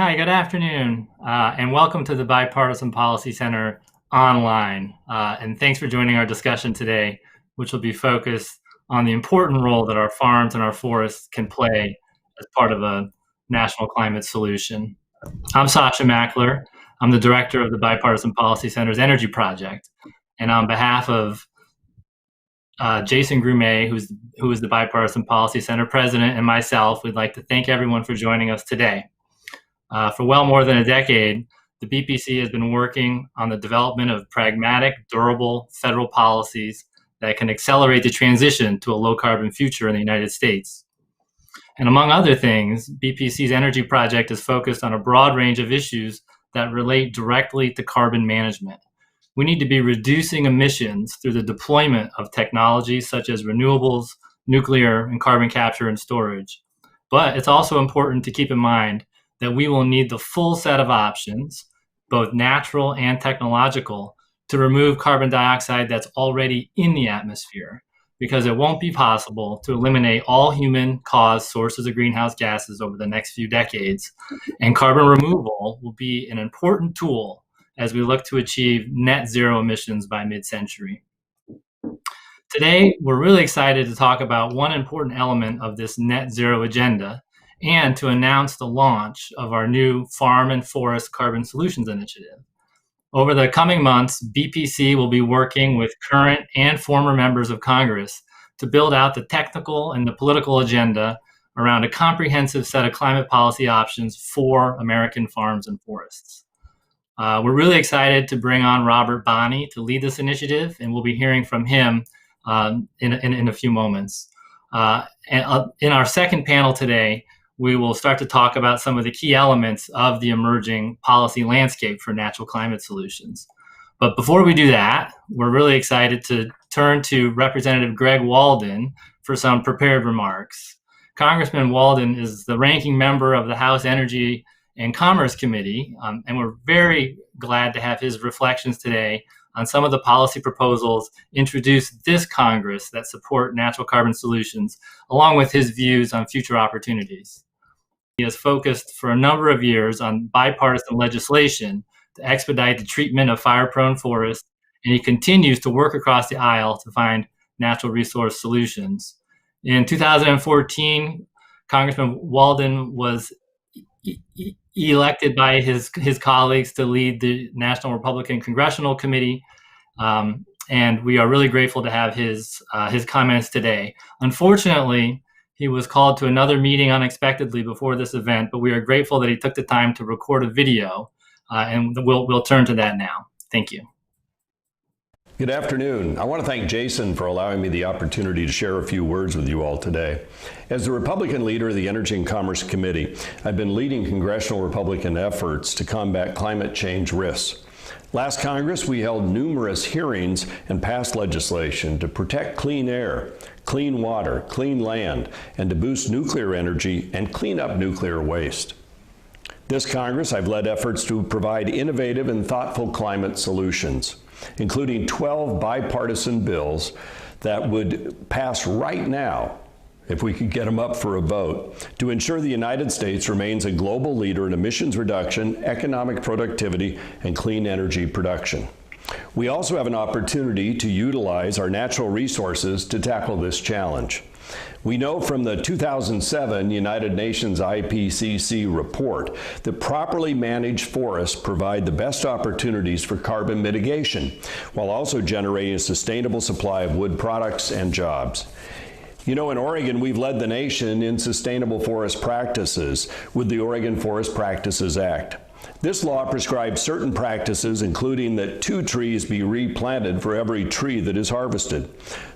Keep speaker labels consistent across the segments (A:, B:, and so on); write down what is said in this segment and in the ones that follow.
A: Hi, good afternoon, and welcome to the Bipartisan Policy Center online. And thanks for joining our discussion today, which will be focused on the important role that our farms and our forests can play as part of a national climate solution. I'm Sasha Mackler. I'm the director of the Bipartisan Policy Center's Energy Project. And on behalf of Jason Grumet, who is the Bipartisan Policy Center president, and myself, we'd like to thank everyone for joining us today. For well more than a decade, the BPC has been working on the development of pragmatic, durable federal policies that can accelerate the transition to a low-carbon future in the United States. And among other things, BPC's energy project is focused on a broad range of issues that relate directly to carbon management. We need to be reducing emissions through the deployment of technologies such as renewables, nuclear, and carbon capture and storage. But it's also important to keep in mind that we will need the full set of options, both natural and technological, to remove carbon dioxide that's already in the atmosphere, because it won't be possible to eliminate all human-caused sources of greenhouse gases over the next few decades. And carbon removal will be an important tool as we look to achieve net zero emissions by mid-century. Today, we're really excited to talk about one important element of this net zero agenda, and to announce the launch of our new Farm and Forest Carbon Solutions Initiative. Over the coming months, BPC will be working with current and former members of Congress to build out the technical and the political agenda around a comprehensive set of climate policy options for American farms and forests. We're really excited to bring on Robert Bonney to lead this initiative, and we'll be hearing from him in a few moments. And in our second panel today, we will start to talk about some of the key elements of the emerging policy landscape for natural climate solutions. But before we do that, we're really excited to turn to Representative Greg Walden for some prepared remarks. Congressman Walden is the ranking member of the House Energy and Commerce Committee, and we're very glad to have his reflections today on some of the policy proposals introduced this Congress that support natural carbon solutions, along with his views on future opportunities. He has focused for a number of years on bipartisan legislation to expedite the treatment of fire-prone forests, and he continues to work across the aisle to find natural resource solutions. In 2014, Congressman Walden was elected by his colleagues to lead the National Republican Congressional Committee, and we are really grateful to have his comments today. Unfortunately, he was called to another meeting unexpectedly before this event, but we are grateful that he took the time to record a video, and we'll turn to that now. Thank you.
B: Good afternoon. I want to thank Jason for allowing me the opportunity to share a few words with you all today. As the Republican leader of the Energy and Commerce Committee, I've been leading congressional Republican efforts to combat climate change risks. Last Congress, we held numerous hearings and passed legislation to protect clean air, clean water, clean land, and to boost nuclear energy and clean up nuclear waste. This Congress, I've led efforts to provide innovative and thoughtful climate solutions, including 12 bipartisan bills that would pass right now, if we could get them up for a vote, to ensure the United States remains a global leader in emissions reduction, economic productivity, and clean energy production. We also have an opportunity to utilize our natural resources to tackle this challenge. We know from the 2007 United Nations IPCC report that properly managed forests provide the best opportunities for carbon mitigation, while also generating a sustainable supply of wood products and jobs. You know, in Oregon, we've led the nation in sustainable forest practices with the Oregon Forest Practices Act. This law prescribes certain practices, including that 2 trees be replanted for every tree that is harvested.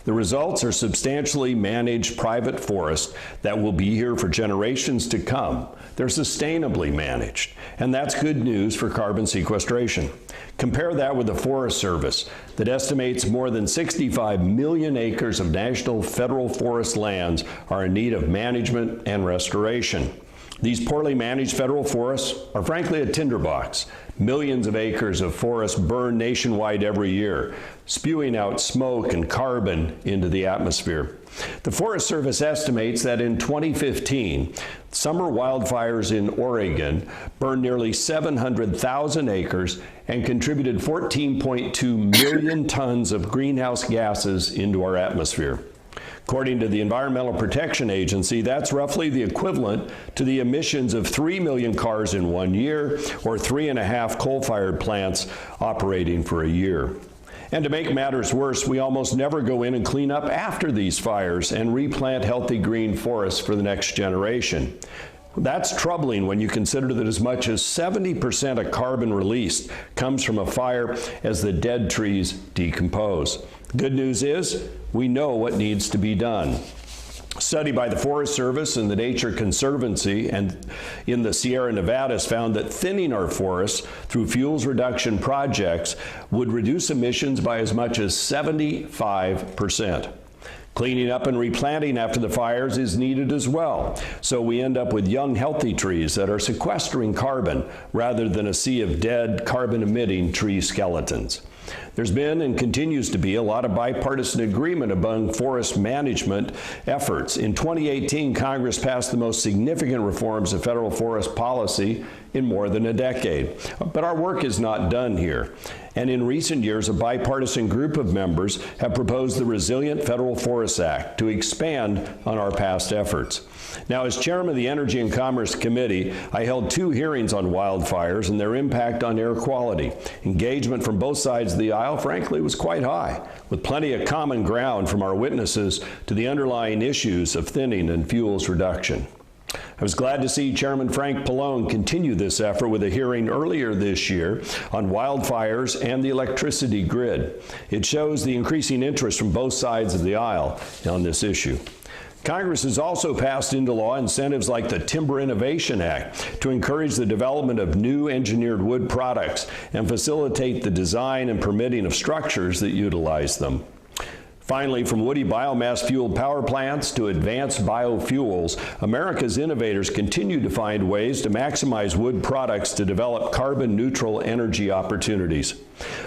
B: The results are substantially managed private forests that will be here for generations to come. They're sustainably managed, and that's good news for carbon sequestration. Compare that with the Forest Service that estimates more than 65 million acres of national federal forest lands are in need of management and restoration. These poorly managed federal forests are frankly a tinderbox. Millions of acres of forest burn nationwide every year, spewing out smoke and carbon into the atmosphere. The Forest Service estimates that in 2015, summer wildfires in Oregon burned nearly 700,000 acres and contributed 14.2 million tons of greenhouse gases into our atmosphere. According to the Environmental Protection Agency, that's roughly the equivalent to the emissions of 3 million cars in 1 year, or 3.5 coal-fired plants operating for a year. And to make matters worse, we almost never go in and clean up after these fires and replant healthy green forests for the next generation. That's troubling when you consider that as much as 70% of carbon released comes from a fire as the dead trees decompose. Good news is, we know what needs to be done. A study by the Forest Service and the Nature Conservancy and in the Sierra Nevadas found that thinning our forests through fuels reduction projects would reduce emissions by as much as 75%. Cleaning up and replanting after the fires is needed as well, so we end up with young, healthy trees that are sequestering carbon rather than a sea of dead, carbon-emitting tree skeletons. There's been and continues to be a lot of bipartisan agreement among forest management efforts. In 2018, Congress passed the most significant reforms of federal forest policy in more than a decade. But our work is not done here. And in recent years, a bipartisan group of members have proposed the Resilient Federal Forests Act to expand on our past efforts. Now, as chairman of the Energy and Commerce Committee, I held 2 hearings on wildfires and their impact on air quality. Engagement from both sides of the aisle, frankly, was quite high, with plenty of common ground from our witnesses to the underlying issues of thinning and fuels reduction. I was glad to see Chairman Frank Pallone continue this effort with a hearing earlier this year on wildfires and the electricity grid. It shows the increasing interest from both sides of the aisle on this issue. Congress has also passed into law incentives like the Timber Innovation Act to encourage the development of new engineered wood products and facilitate the design and permitting of structures that utilize them. Finally, from woody biomass-fueled power plants to advanced biofuels, America's innovators continue to find ways to maximize wood products to develop carbon-neutral energy opportunities.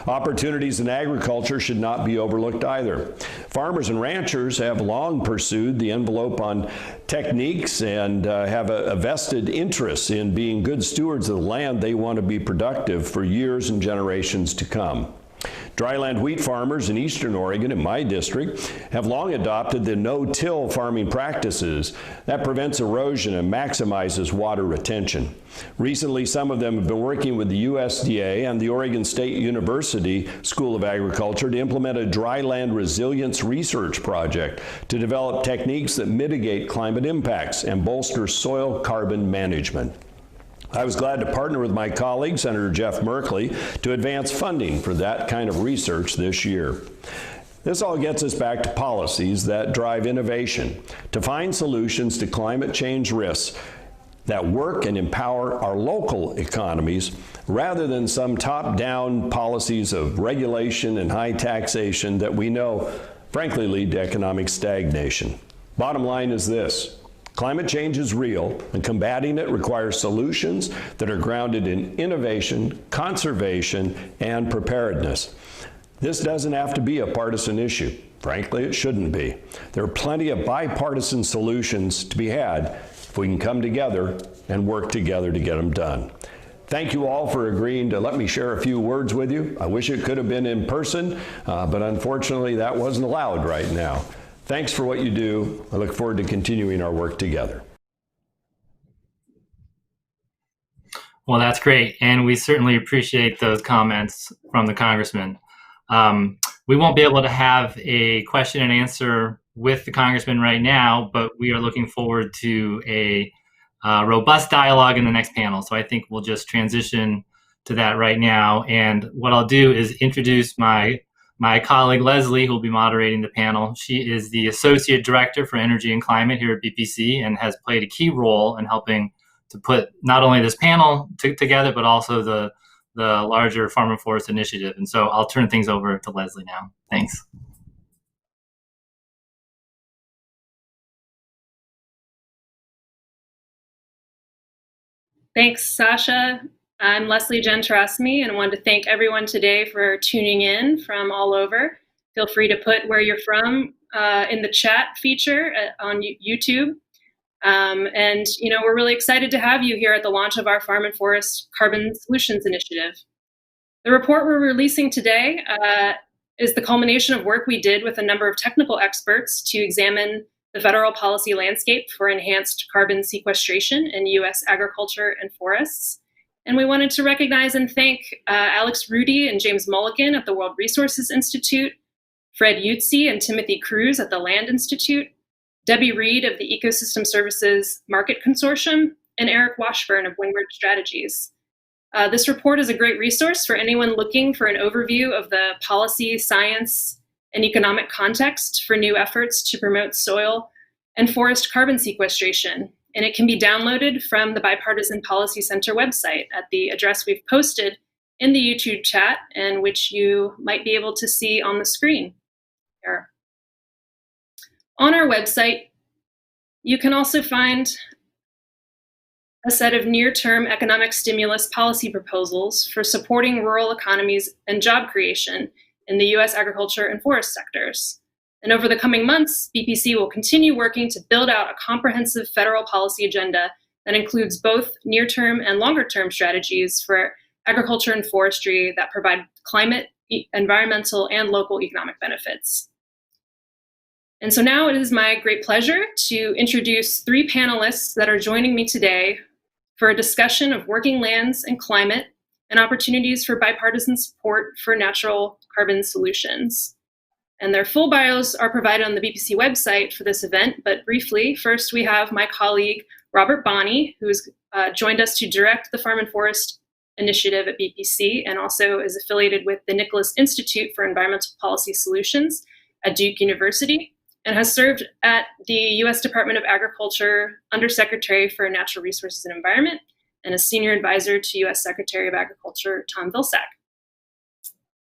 B: Opportunities in agriculture should not be overlooked either. Farmers and ranchers have long pursued the envelope on techniques and have a vested interest in being good stewards of the land they want to be productive for years and generations to come. Dryland wheat farmers in eastern Oregon, in my district, have long adopted the no-till farming practices that prevents erosion and maximizes water retention. Recently, some of them have been working with the USDA and the Oregon State University School of Agriculture to implement a dryland resilience research project to develop techniques that mitigate climate impacts and bolster soil carbon management. I was glad to partner with my colleague, Senator Jeff Merkley, to advance funding for that kind of research this year. This all gets us back to policies that drive innovation, to find solutions to climate change risks that work and empower our local economies rather than some top-down policies of regulation and high taxation that we know, frankly, lead to economic stagnation. Bottom line is this. Climate change is real, and combating it requires solutions that are grounded in innovation, conservation, and preparedness. This doesn't have to be a partisan issue. Frankly, it shouldn't be. There are plenty of bipartisan solutions to be had if we can come together and work together to get them done. Thank you all for agreeing to let me share a few words with you. I wish it could have been in person, but unfortunately that wasn't allowed right now. Thanks for what you do. I look forward to continuing our work together.
A: Well, that's great. And we certainly appreciate those comments from the Congressman. We won't be able to have a question and answer with the Congressman right now, but we are looking forward to a robust dialogue in the next panel. So I think we'll just transition to that right now. And what I'll do is introduce my colleague, Leslie, who will be moderating the panel. She is the Associate Director for Energy and Climate here at BPC and has played a key role in helping to put not only this panel together, but also the larger Farm and Forest Initiative. And so I'll turn things over to Leslie now. Thanks.
C: Thanks, Sasha. I'm Leslie Gentrasmi, and I wanted to thank everyone today for tuning in from all over. Feel free to put where you're from in the chat feature on YouTube. We're really excited to have you here at the launch of our Farm and Forest Carbon Solutions Initiative. The report we're releasing today is the culmination of work we did with a number of technical experts to examine the federal policy landscape for enhanced carbon sequestration in U.S. agriculture and forests. And we wanted to recognize and thank Alex Rudy and James Mulligan at the World Resources Institute, Fred Utzi and Timothy Cruz at the Land Institute, Debbie Reed of the Ecosystem Services Market Consortium, and Eric Washburn of Windward Strategies. This report is a great resource for anyone looking for an overview of the policy, science, and economic context for new efforts to promote soil and forest carbon sequestration. And it can be downloaded from the Bipartisan Policy Center website at the address we've posted in the YouTube chat, and which you might be able to see on the screen here. On our website, you can also find a set of near-term economic stimulus policy proposals for supporting rural economies and job creation in the U.S. agriculture and forest sectors. And over the coming months, BPC will continue working to build out a comprehensive federal policy agenda that includes both near-term and longer-term strategies for agriculture and forestry that provide climate, environmental, and local economic benefits. And so now it is my great pleasure to introduce three panelists that are joining me today for a discussion of working lands and climate and opportunities for bipartisan support for natural carbon solutions. And their full bios are provided on the BPC website for this event, but briefly, first we have my colleague, Robert Bonney, who has joined us to direct the Farm and Forest Initiative at BPC and also is affiliated with the Nicholas Institute for Environmental Policy Solutions at Duke University, and has served at the U.S. Department of Agriculture Undersecretary for Natural Resources and Environment, and a senior advisor to U.S. Secretary of Agriculture Tom Vilsack.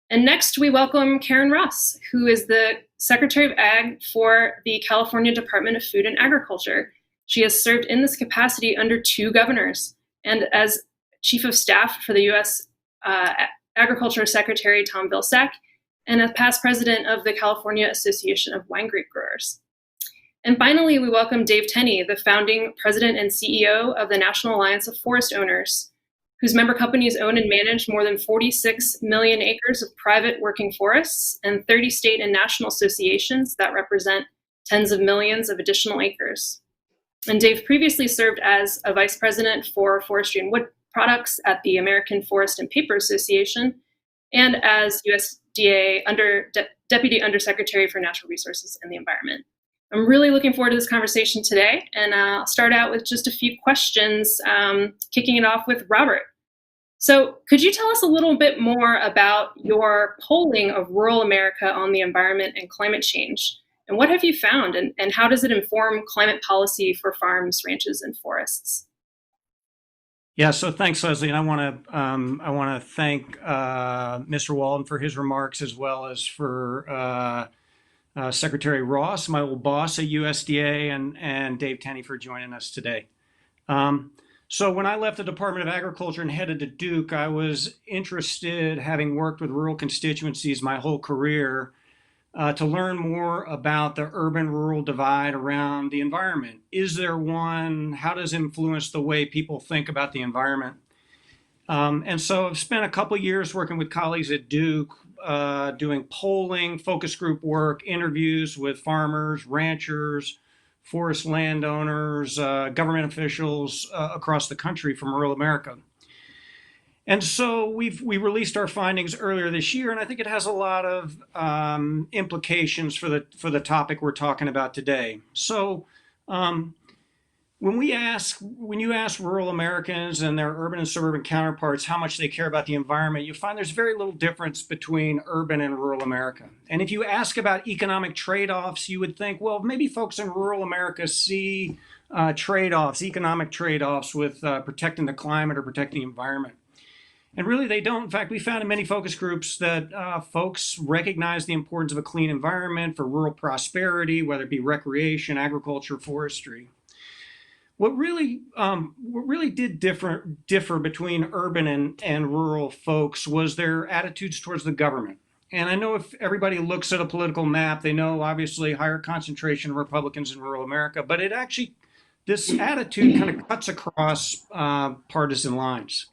C: And next, we welcome Karen Ross, who is the Secretary of Ag for the California Department of Food and Agriculture. She has served in this capacity under two governors and as Chief of Staff for the U.S. Agriculture Secretary Tom Vilsack, and a past president of the California Association of Wine Grape Growers. And finally, we welcome Dave Tenney, the founding president and CEO of the National Alliance of Forest Owners, whose member companies own and manage more than 46 million acres of private working forests and 30 state and national associations that represent tens of millions of additional acres. And Dave previously served as a vice president for forestry and wood products at the American Forest and Paper Association, and as USDA Deputy Undersecretary for Natural Resources and the Environment. I'm really looking forward to this conversation today, and I'll start out with just a few questions, kicking it off with Robert. So could you tell us a little bit more about your polling of rural America on the environment and climate change? And what have you found, and how does it inform climate policy for farms, ranches, and forests?
D: Yeah, so thanks, Leslie, and I want to thank Mr. Walden for his remarks, as well as for Secretary Ross, my old boss at USDA, and Dave Tenney for joining us today. So when I left the Department of Agriculture and headed to Duke, I was interested, having worked with rural constituencies my whole career, to learn more about the urban-rural divide around the environment. Is there one? How does it influence the way people think about the environment? And so I've spent a couple years working with colleagues at Duke, doing polling, focus group work, interviews with farmers, ranchers, forest landowners, government officials across the country from rural America. And so we released our findings earlier this year, and I think it has a lot of implications for the topic we're talking about today. So when you ask rural Americans and their urban and suburban counterparts how much they care about the environment, you find there's very little difference between urban and rural America. And if you ask about economic trade-offs, you would think, well, maybe folks in rural America see economic trade-offs with protecting the climate or protecting the environment. And really, they don't. In fact, we found in many focus groups that folks recognize the importance of a clean environment for rural prosperity, whether it be recreation, agriculture, forestry. what really did differ between urban and rural folks was their attitudes towards the government. And I know if everybody looks at a political map, they know obviously higher concentration of Republicans in rural America, but this attitude kind of cuts across partisan lines.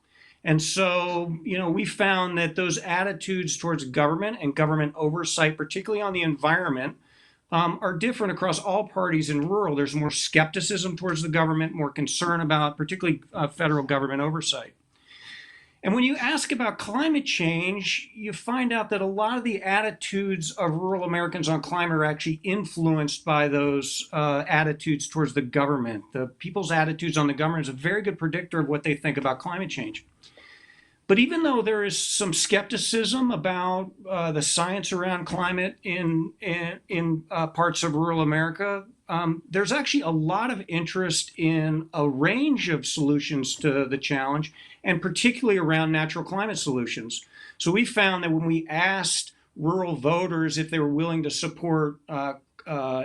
D: And so, we found that those attitudes towards government and government oversight, particularly on the environment, are different across all parties in rural. There's more skepticism towards the government, more concern about particularly federal government oversight. And when you ask about climate change, you find out that a lot of the attitudes of rural Americans on climate are actually influenced by those attitudes towards the government. The people's attitudes on the government is a very good predictor of what they think about climate change. But even though there is some skepticism about the science around climate in parts of rural America, there's actually a lot of interest in a range of solutions to the challenge, and particularly around natural climate solutions. So we found that when we asked rural voters if they were willing to support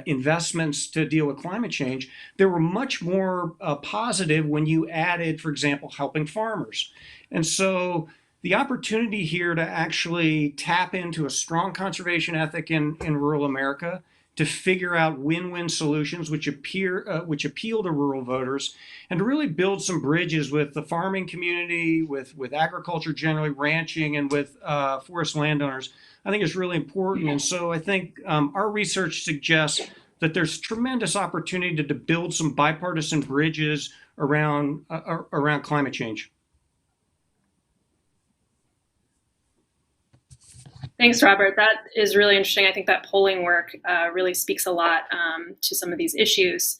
D: investments to deal with climate change, they were much more positive when you added, for example, helping farmers. And so the opportunity here to actually tap into a strong conservation ethic in rural America, to figure out win-win solutions which appeal to rural voters, and to really build some bridges with the farming community, with agriculture generally, ranching, and with forest landowners, I think is really important. And so I think our research suggests that there's tremendous opportunity to build some bipartisan bridges around climate change.
C: Thanks, Robert. That is really interesting. I think that polling work really speaks a lot to some of these issues.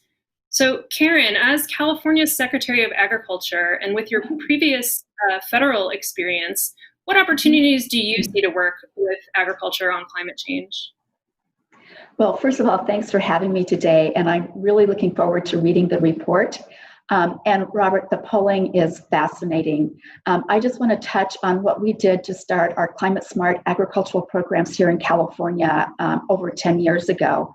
C: So, Karen, as California's Secretary of Agriculture, and with your previous federal experience, what opportunities do you see to work with agriculture on climate change?
E: Well, first of all, thanks for having me today, and I'm really looking forward to reading the report. And Robert, the polling is fascinating. I just want to touch on what we did to start our climate smart agricultural programs here in California over 10 years ago.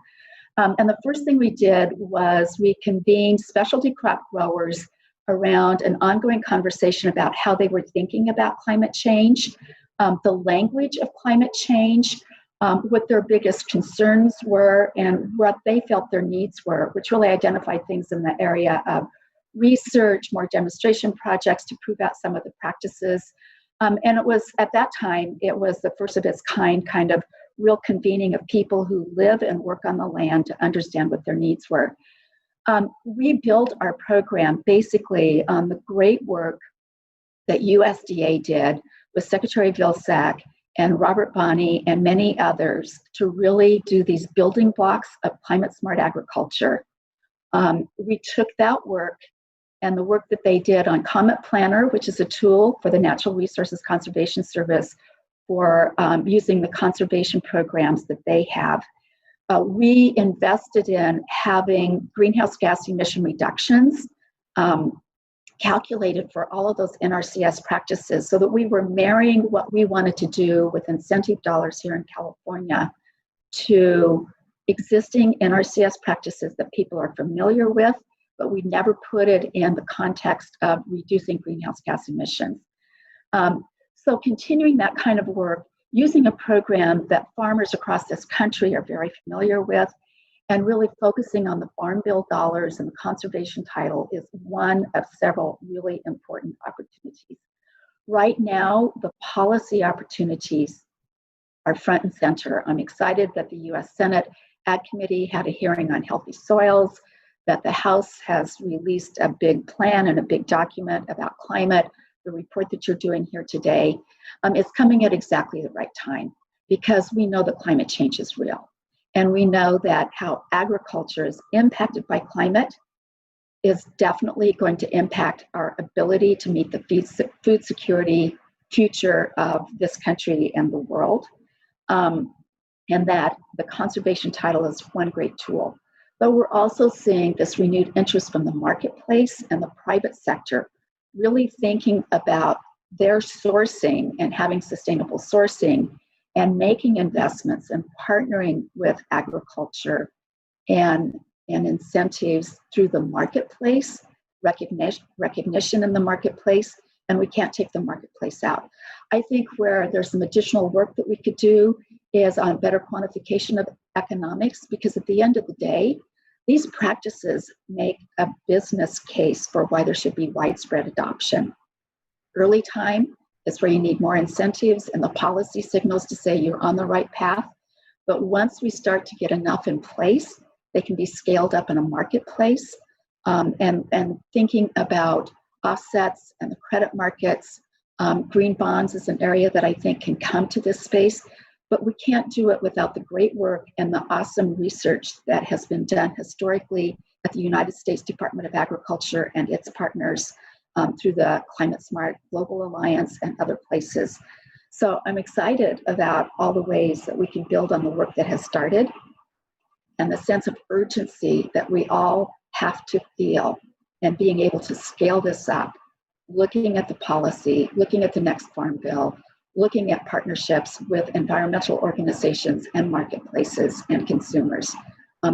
E: And the first thing we did was we convened specialty crop growers around an ongoing conversation about how they were thinking about climate change, the language of climate change, what their biggest concerns were, and what they felt their needs were, which really identified things in the area of research, more demonstration projects to prove out some of the practices. And it was, at that time, it was the first of its kind of real convening of people who live and work on the land to understand what their needs were. We built our program basically on the great work that USDA did with Secretary Vilsack and Robert Bonney and many others to really do these building blocks of climate smart agriculture. We took that work and the work that they did on Comet Planner, which is a tool for the Natural Resources Conservation Service for using the conservation programs that they have. We invested in having greenhouse gas emission reductions calculated for all of those NRCS practices so that we were marrying what we wanted to do with incentive dollars here in California to existing NRCS practices that people are familiar with, but we never put it in the context of reducing greenhouse gas emissions. So continuing that kind of work, using a program that farmers across this country are very familiar with, and really focusing on the Farm Bill dollars and the conservation title is one of several really important opportunities. Right now, the policy opportunities are front and center. I'm excited that the US Senate Ag Committee had a hearing on healthy soils, that the House has released a big plan and a big document about climate. The report that you're doing here today is coming at exactly the right time because we know that climate change is real. And we know that how agriculture is impacted by climate is definitely going to impact our ability to meet the food security future of this country and the world. And that the conservation title is one great tool. But we're also seeing this renewed interest from the marketplace and the private sector, really thinking about their sourcing and having sustainable sourcing and making investments and partnering with agriculture and incentives through the marketplace recognition in the marketplace, and we can't take the marketplace out. I think where there's some additional work that we could do is on better quantification of economics, because at the end of the day, these practices make a business case for why there should be widespread adoption. Early time is where you need more incentives and the policy signals to say you're on the right path. But once we start to get enough in place, they can be scaled up in a marketplace. And thinking about offsets and the credit markets, green bonds is an area that I think can come to this space. But we can't do it without the great work and the awesome research that has been done historically at the United States Department of Agriculture and its partners through the Climate Smart Global Alliance and other places. So I'm excited about all the ways that we can build on the work that has started and the sense of urgency that we all have to feel, and being able to scale this up, looking at the policy, looking at the next farm bill, looking at partnerships with environmental organizations and marketplaces and consumers.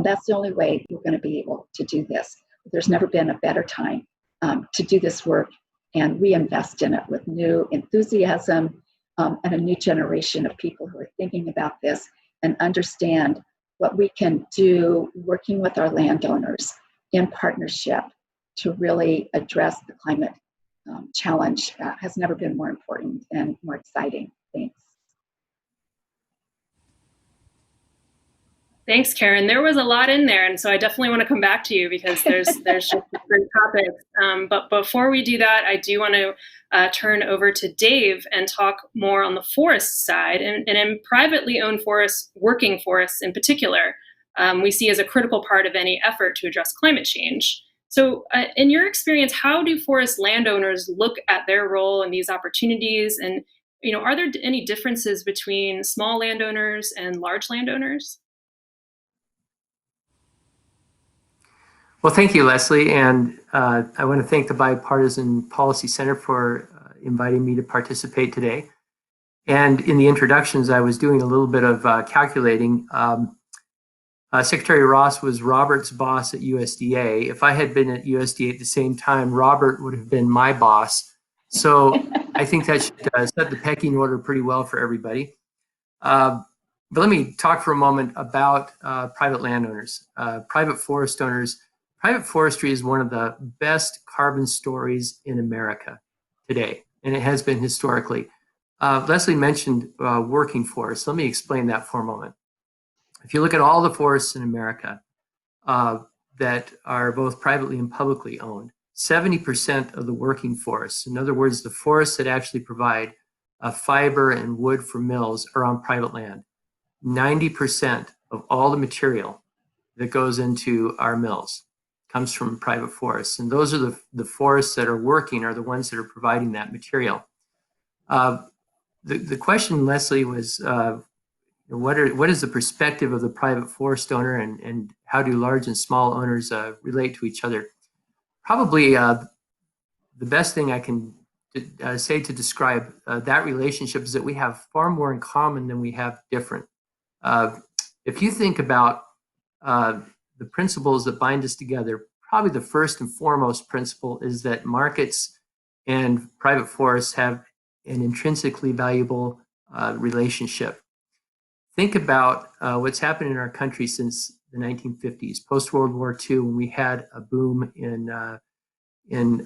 E: That's the only way we're going to be able to do this. There's never been a better time to do this work and reinvest in it with new enthusiasm and a new generation of people who are thinking about this and understand what we can do working with our landowners in partnership to really address the climate challenge has never been more important and more exciting. Thanks.
C: Thanks, Karen. There was a lot in there, and so I definitely want to come back to you because there's just great topics. But before we do that, I do want to turn over to Dave and talk more on the forest side and in privately owned forests, working forests in particular, we see as a critical part of any effort to address climate change. So in your experience, how do forest landowners look at their role in these opportunities? And are there any differences between small landowners and large landowners?
F: Well, thank you, Leslie. And I want to thank the Bipartisan Policy Center for inviting me to participate today. And in the introductions, I was doing a little bit of calculating. Secretary Ross was Robert's boss at USDA. If I had been at USDA at the same time, Robert would have been my boss. So I think that should set the pecking order pretty well for everybody. But let me talk for a moment about private landowners, private forest owners. Private forestry is one of the best carbon stories in America today, and it has been historically. Leslie mentioned working forests. Let me explain that for a moment. If you look at all the forests in America that are both privately and publicly owned, 70% of the working forests, in other words, the forests that actually provide fiber and wood for mills, are on private land. 90% of all the material that goes into our mills comes from private forests. And those are the forests that are working, are the ones that are providing that material. The question, Leslie, was what is the perspective of the private forest owner, and how do large and small owners relate to each other? Probably the best thing I can say to describe that relationship is that we have far more in common than we have different. If you think about the principles that bind us together, probably the first and foremost principle is that markets and private forests have an intrinsically valuable relationship. Think about what's happened in our country since the 1950s, post-World War II, when we had a boom in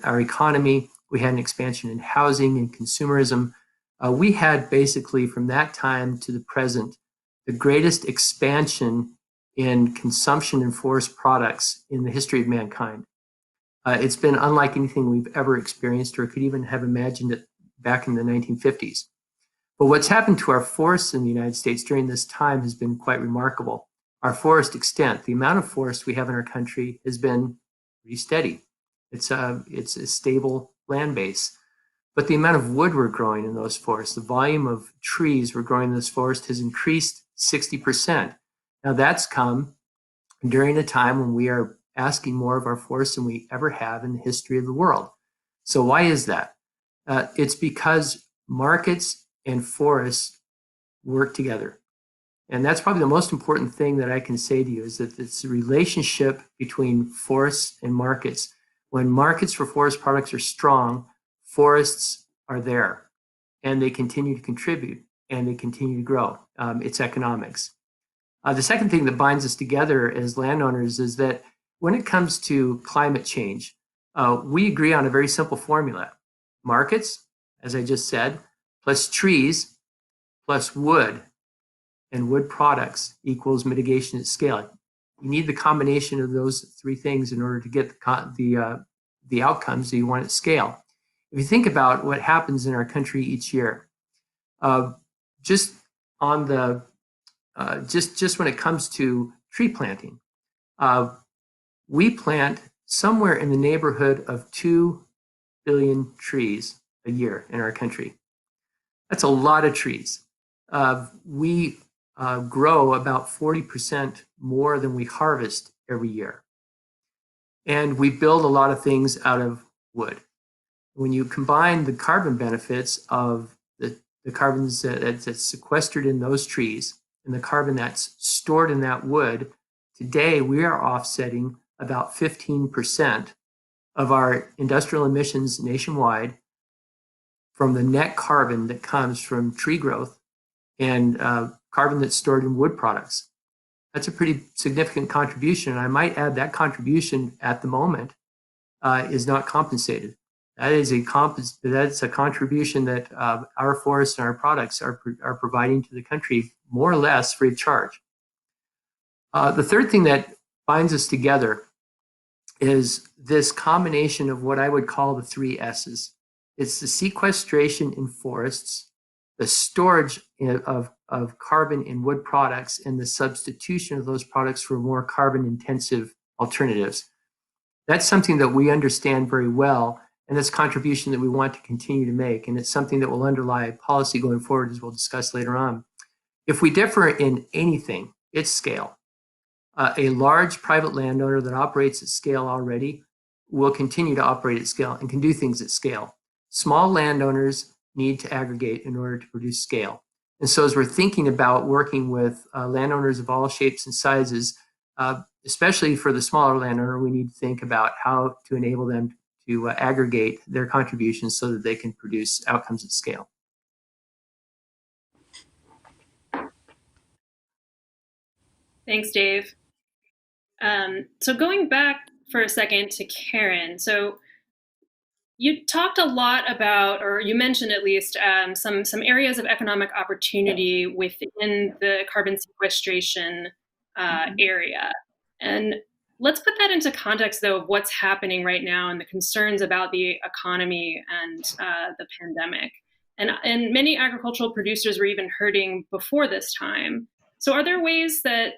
F: our economy. We had an expansion in housing and consumerism. We had basically from that time to the present the greatest expansion in consumption and forest products in the history of mankind. It's been unlike anything we've ever experienced or could even have imagined it back in the 1950s. But what's happened to our forests in the United States during this time has been quite remarkable. Our forest extent, the amount of forest we have in our country, has been pretty steady. It's a stable land base. But the amount of wood we're growing in those forests, the volume of trees we're growing in this forest has increased 60%. Now that's come during a time when we are asking more of our forests than we ever have in the history of the world. So why is that? It's because markets and forests work together. And that's probably the most important thing that I can say to you, is that it's a relationship between forests and markets. When markets for forest products are strong, forests are there, and they continue to contribute, and they continue to grow. It's economics. The second thing that binds us together as landowners is that when it comes to climate change, we agree on a very simple formula. Markets, as I just said, plus trees, plus wood and wood products equals mitigation at scale. You need the combination of those three things in order to get the outcomes that you want at scale. If you think about what happens in our country each year, just on the just when it comes to tree planting, we plant somewhere in the neighborhood of 2 billion trees a year in our country. That's a lot of trees. We grow about 40% more than we harvest every year. And we build a lot of things out of wood. When you combine the carbon benefits of the carbon that's sequestered in those trees and the carbon that's stored in that wood, today we are offsetting about 15% of our industrial emissions nationwide from the net carbon that comes from tree growth and carbon that's stored in wood products. That's a pretty significant contribution. And I might add that contribution at the moment is not compensated. That's a contribution that our forests and our products are providing to the country more or less free of charge. The third thing that binds us together is this combination of what I would call the three S's. It's the sequestration in forests, the storage of carbon in wood products, and the substitution of those products for more carbon-intensive alternatives. That's something that we understand very well, and it's a contribution that we want to continue to make, and it's something that will underlie policy going forward, as we'll discuss later on. If we differ in anything, it's scale. A large private landowner that operates at scale already will continue to operate at scale and can do things at scale. Small landowners need to aggregate in order to produce scale. And so as we're thinking about working with landowners of all shapes and sizes, especially for the smaller landowner, we need to think about how to enable them to aggregate their contributions so that they can produce outcomes at scale.
C: Thanks, Dave. So going back for a second to Karen, so you talked a lot about, or you mentioned at least, some areas of economic opportunity within the carbon sequestration area. And let's put that into context, though, of what's happening right now and the concerns about the economy and the pandemic. And many agricultural producers were even hurting before this time. So are there ways that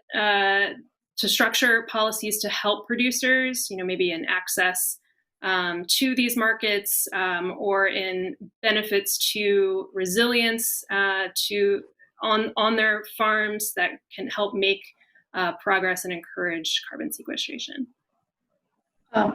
C: to structure policies to help producers, maybe in access to these markets or in benefits to resilience on their farms that can help make progress and encourage carbon sequestration?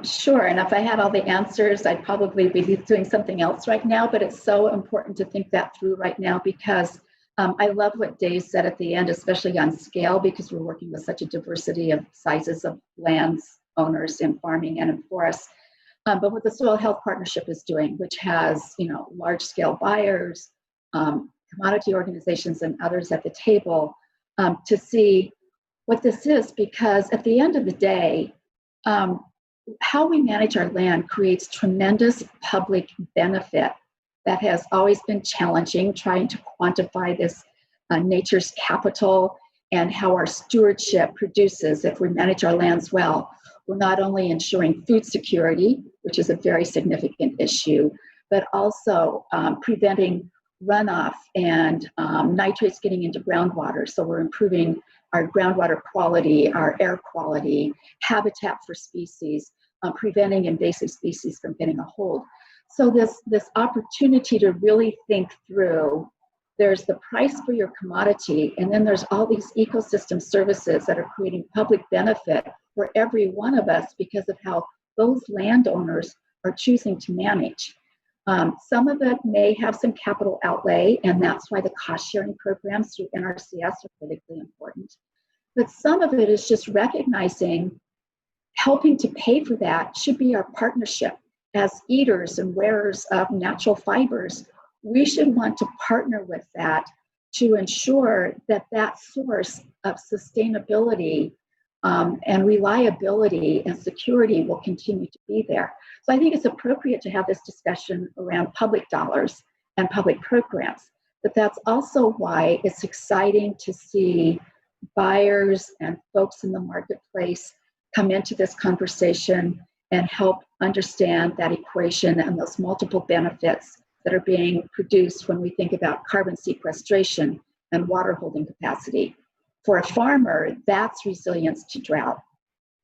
E: Sure, and if I had all the answers, I'd probably be doing something else right now, but it's so important to think that through right now because I love what Dave said at the end, especially on scale, because we're working with such a diversity of sizes of lands owners in farming and in forests. But what the Soil Health Partnership is doing, which has large scale buyers, commodity organizations, and others at the table to see what this is, because at the end of the day, how we manage our land creates tremendous public benefit that has always been challenging, trying to quantify this nature's capital and how our stewardship produces if we manage our lands well. We're not only ensuring food security, which is a very significant issue, but also preventing runoff and nitrates getting into groundwater. So we're improving our groundwater quality, our air quality, habitat for species, preventing invasive species from getting a hold. So this opportunity to really think through, there's the price for your commodity, and then there's all these ecosystem services that are creating public benefit for every one of us because of how those landowners are choosing to manage. Some of it may have some capital outlay, and that's why the cost sharing programs through NRCS are critically important. But some of it is just recognizing helping to pay for that should be our partnership. As eaters and wearers of natural fibers, we should want to partner with that to ensure that that source of sustainability and reliability and security will continue to be there. So I think it's appropriate to have this discussion around public dollars and public programs. But that's also why it's exciting to see buyers and folks in the marketplace come into this conversation and help understand that equation and those multiple benefits that are being produced when we think about carbon sequestration and water holding capacity. For a farmer, that's resilience to drought,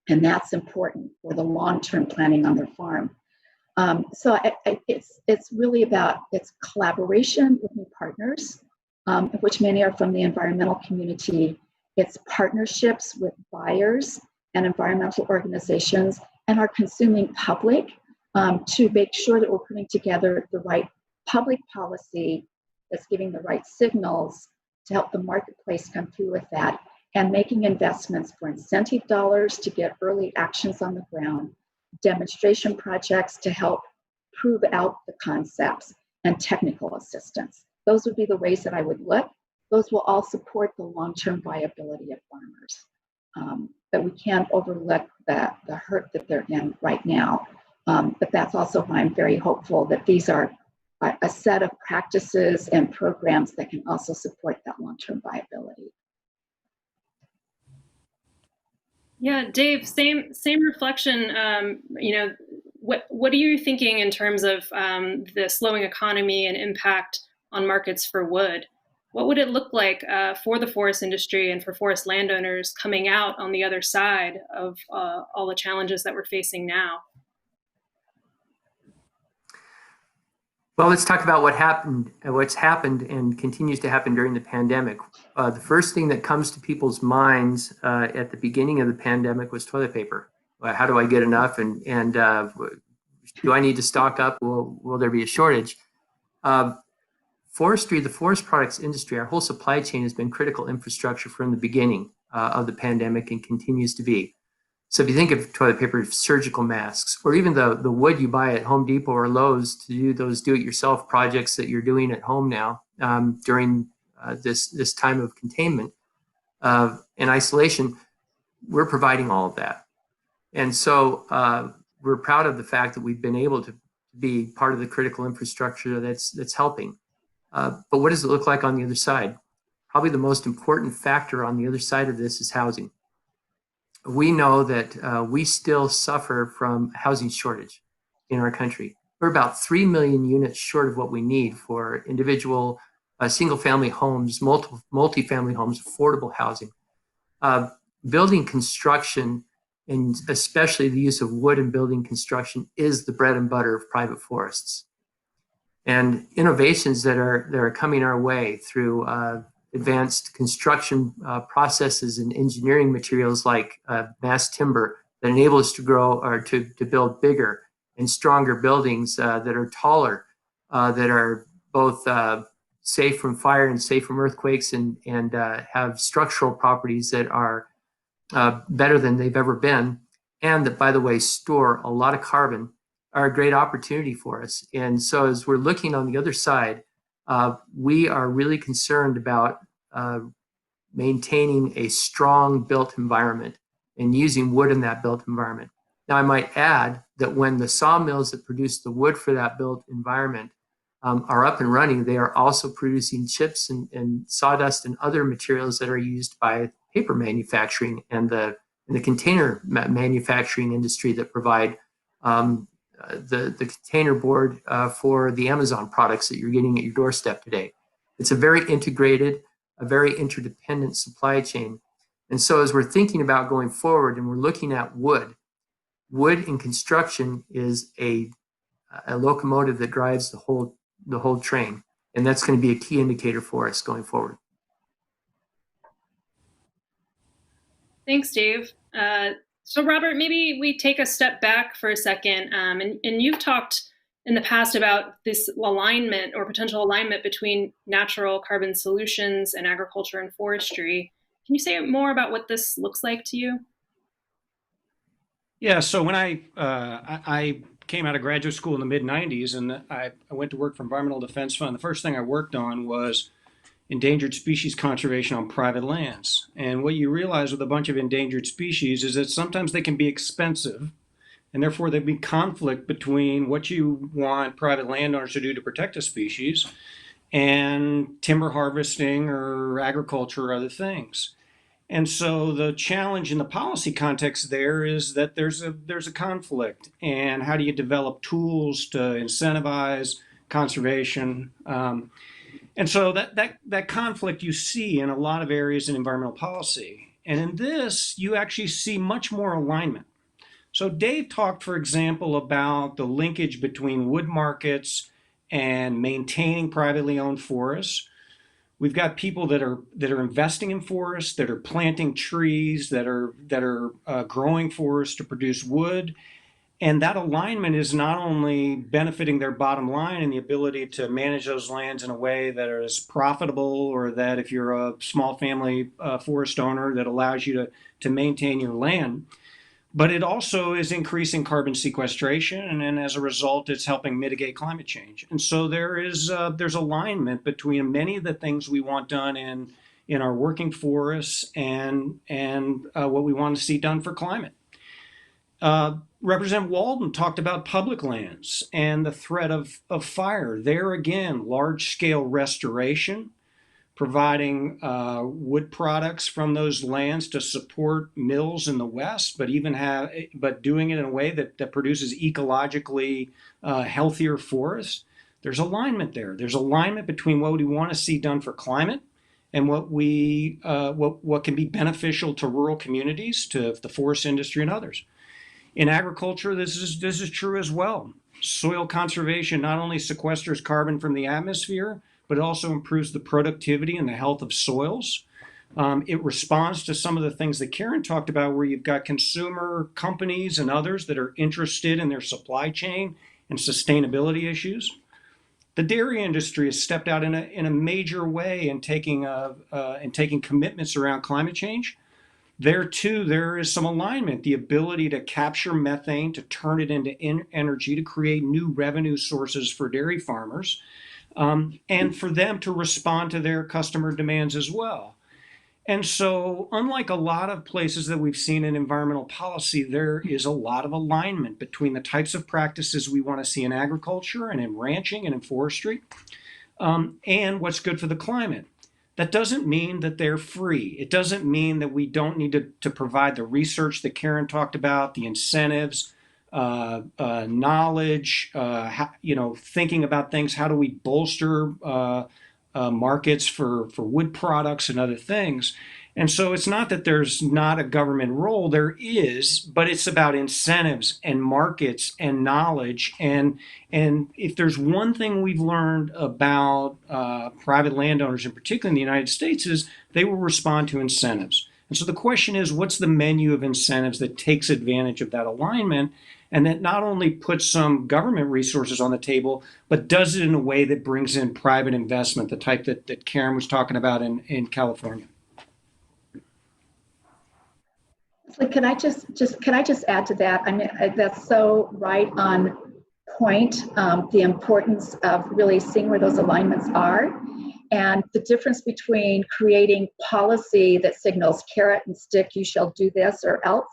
E: and that's important for the long-term planning on their farm. So it's really about its collaboration with new partners, which many are from the environmental community. It's partnerships with buyers and environmental organizations and our consuming public to make sure that we're putting together the right public policy that's giving the right signals to help the marketplace come through with that, and making investments for incentive dollars to get early actions on the ground, demonstration projects to help prove out the concepts, and technical assistance. Those would be the ways that I would look. Those will all support the long-term viability of farmers. But we can't overlook the hurt that they're in right now. But that's also why I'm very hopeful that these are a set of practices and programs that can also support that long-term viability.
C: Yeah, Dave, same reflection. What are you thinking in terms of the slowing economy and impact on markets for wood? What would it look like for the forest industry and for forest landowners coming out on the other side of all the challenges that we're facing now?
F: Well, let's talk about what's happened and continues to happen during the pandemic. The first thing that comes to people's minds at the beginning of the pandemic was toilet paper. How do I get enough? And do I need to stock up? Will there be a shortage? Forestry, the forest products industry, our whole supply chain has been critical infrastructure from the beginning of the pandemic and continues to be. So if you think of toilet paper, surgical masks, or even the wood you buy at Home Depot or Lowe's to do those do-it-yourself projects that you're doing at home now during this time of containment and isolation, we're providing all of that. And so we're proud of the fact that we've been able to be part of the critical infrastructure that's helping. But what does it look like on the other side? Probably the most important factor on the other side of this is housing. We know that we still suffer from housing shortage in our country. We're about 3 million units short of what we need for individual single-family homes, multi-family homes, affordable housing. Building construction, and especially the use of wood in building construction, is the bread and butter of private forests. And innovations that are coming our way through advanced construction processes and engineering materials like mass timber that enable us to grow or to build bigger and stronger buildings that are taller, that are both safe from fire and safe from earthquakes, and have structural properties that are better than they've ever been, and that, by the way, store a lot of carbon, are a great opportunity for us. And so as we're looking on the other side, we are really concerned about maintaining a strong built environment and using wood in that built environment. Now, I might add that when the sawmills that produce the wood for that built environment are up and running, they are also producing chips and sawdust and other materials that are used by paper manufacturing and the container manufacturing industry that provide the container board for the Amazon products that you're getting at your doorstep today. It's a very integrated, a very interdependent supply chain. And so as we're thinking about going forward and we're looking at wood in construction is a locomotive that drives the whole train. And that's going to be a key indicator for us going forward.
C: Thanks, Dave. So Robert, maybe we take a step back for a second. And you've talked in the past about this alignment or potential alignment between natural carbon solutions and agriculture and forestry. Can you say more about what this looks like to you?
D: Yeah, so when I came out of graduate school in the mid '90s, and I went to work for Environmental Defense Fund, the first thing I worked on was endangered species conservation on private lands. And what you realize with a bunch of endangered species is that sometimes they can be expensive, and therefore there'd be conflict between what you want private landowners to do to protect a species and timber harvesting or agriculture or other things. And so the challenge in the policy context there is that there's a conflict, and how do you develop tools to incentivize conservation? And so that conflict you see in a lot of areas in environmental policy, and in this you actually see much more alignment. So Dave talked, for example, about the linkage between wood markets and maintaining privately owned forests. We've got people that are investing in forests, that are planting trees, that are growing forests to produce wood, and that alignment is not only benefiting their bottom line and the ability to manage those lands in a way that is profitable, or that if you're a small family forest owner, that allows you to maintain your land, but it also is increasing carbon sequestration, and then as a result, it's helping mitigate climate change. And so there's alignment between many of the things we want done in our working forests and what we want to see done for climate. Representative Walden talked about public lands and the threat of fire. There again, large scale restoration, providing wood products from those lands to support mills in the West, but doing it in a way that produces ecologically healthier forests. There's alignment there. There's alignment between what we want to see done for climate and what can be beneficial to rural communities, to the forest industry, and others. In agriculture, this is true as well. Soil conservation not only sequesters carbon from the atmosphere, but it also improves the productivity and the health of soils. It responds to some of the things that Karen talked about, where you've got consumer companies and others that are interested in their supply chain and sustainability issues. The dairy industry has stepped out in a major way in taking commitments around climate change. There too, there is some alignment, the ability to capture methane, to turn it into energy, to create new revenue sources for dairy farmers, and for them to respond to their customer demands as well. And so, unlike a lot of places that we've seen in environmental policy, there is a lot of alignment between the types of practices we want to see in agriculture and in ranching and in forestry, and what's good for the climate. That doesn't mean that they're free. It doesn't mean that we don't need to provide the research that Karen talked about, the incentives, knowledge, thinking about things. How do we bolster markets for wood products and other things? And so it's not that there's not a government role, there is, but it's about incentives and markets and knowledge. And if there's one thing we've learned about private landowners, in particular in the United States, is they will respond to incentives. And so the question is, what's the menu of incentives that takes advantage of that alignment, and that not only puts some government resources on the table, but does it in a way that brings in private investment, the type that Karen was talking about in California?
E: So can I just add to that? I mean, that's so right on point. The importance of really seeing where those alignments are, and the difference between creating policy that signals carrot and stick, you shall do this or else,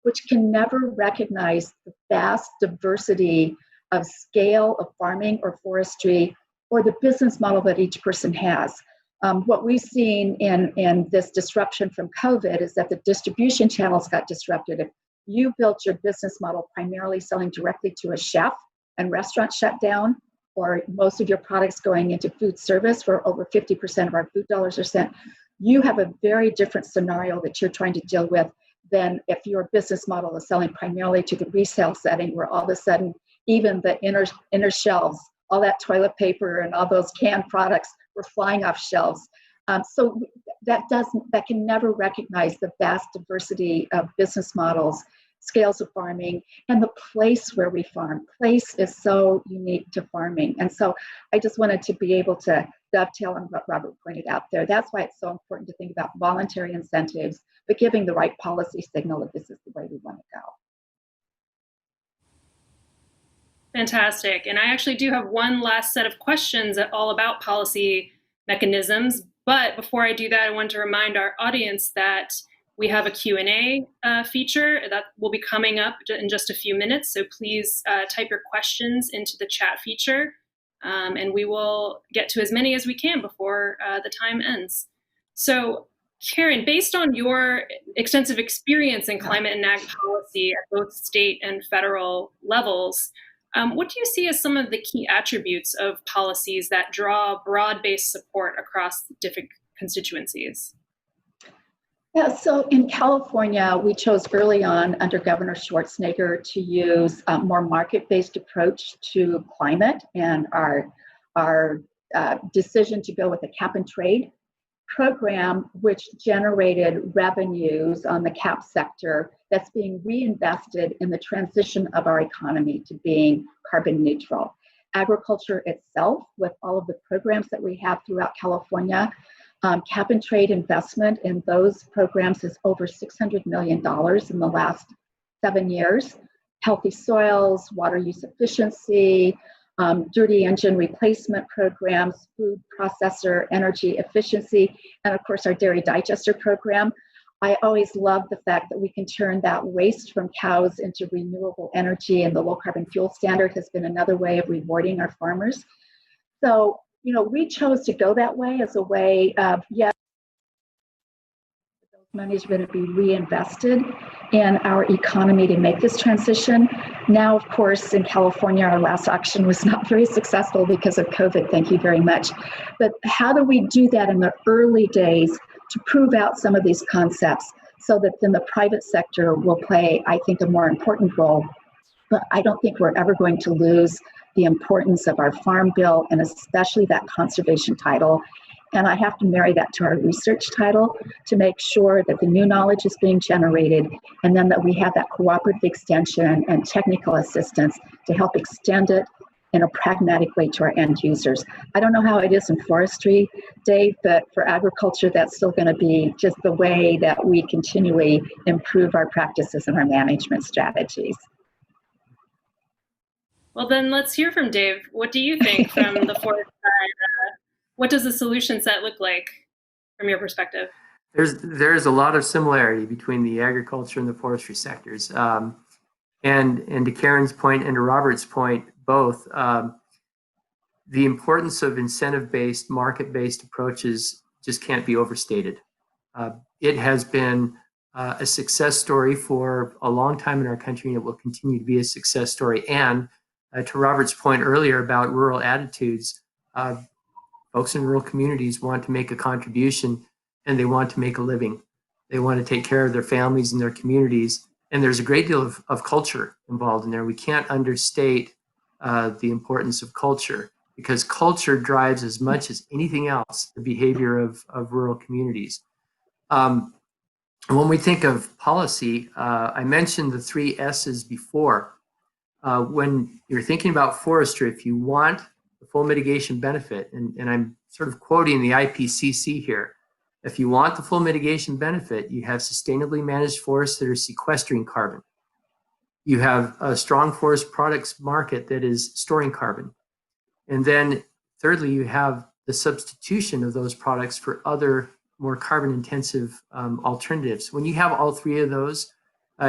E: which can never recognize the vast diversity of scale of farming or forestry, or the business model that each person has. What we've seen in this disruption from COVID is that the distribution channels got disrupted. If you built your business model primarily selling directly to a chef and restaurant shut down, or most of your products going into food service, where over 50% of our food dollars are spent, you have a very different scenario that you're trying to deal with than if your business model is selling primarily to the resale setting, where all of a sudden, even the inner shelves, all that toilet paper and all those canned products were flying off shelves. So that can never recognize the vast diversity of business models, scales of farming, and the place where we farm. Place is so unique to farming. And so I just wanted to be able to dovetail on what Robert pointed out there. That's why it's so important to think about voluntary incentives, but giving the right policy signal that this is the way we want to go.
C: Fantastic. And I actually do have one last set of questions all about policy mechanisms. But before I do that, I want to remind our audience that we have a Q&A feature that will be coming up in just a few minutes. So please type your questions into the chat feature, and we will get to as many as we can before the time ends. So Karen, based on your extensive experience in climate and ag policy at both state and federal levels, what do you see as some of the key attributes of policies that draw broad-based support across different constituencies?
E: Yeah, so in California, we chose early on under Governor Schwarzenegger to use a more market-based approach to climate, and our decision to go with a cap and trade program, which generated revenues on the cap sector that's being reinvested in the transition of our economy to being carbon neutral. Agriculture itself, with all of the programs that we have throughout California, cap and trade investment in those programs is over $600 million in the last 7 years. Healthy soils, water use efficiency, dirty engine replacement programs, food processor, energy efficiency, and of course our dairy digester program. I always love the fact that we can turn that waste from cows into renewable energy, and the low carbon fuel standard has been another way of rewarding our farmers. So, we chose to go that way as a way of, yes, those monies are going to be reinvested in our economy to make this transition. Now, of course, in California, our last auction was not very successful because of COVID, thank you very much. But how do we do that in the early days to prove out some of these concepts so that then the private sector will play, I think, a more important role? But I don't think we're ever going to lose the importance of our farm bill, and especially that conservation title. And I have to marry that to our research title to make sure that the new knowledge is being generated, and then that we have that cooperative extension and technical assistance to help extend it in a pragmatic way to our end users. I don't know how it is in forestry, Dave, but for agriculture, that's still going to be just the way that we continually improve our practices and our management strategies.
C: Well, then let's hear from Dave. What do you think from the forest side? What does the solution set look like from your perspective?
F: There's a lot of similarity between the agriculture and the forestry sectors. And to Karen's point and to Robert's point, both, the importance of incentive-based, market-based approaches just can't be overstated. It has been a success story for a long time in our country, and it will continue to be a success story. And to Robert's point earlier about rural attitudes, folks in rural communities want to make a contribution, and they want to make a living. They want to take care of their families and their communities. And there's a great deal of culture involved in there. We can't understate the importance of culture, because culture drives as much as anything else the behavior of rural communities. When we think of policy, I mentioned the 3 S's before. When you're thinking about forestry, if you want the full mitigation benefit, and I'm sort of quoting the IPCC here, if you want the full mitigation benefit, you have sustainably managed forests that are sequestering carbon. You have a strong forest products market that is storing carbon. And then thirdly, you have the substitution of those products for other more carbon intensive alternatives. When you have all 3 of those,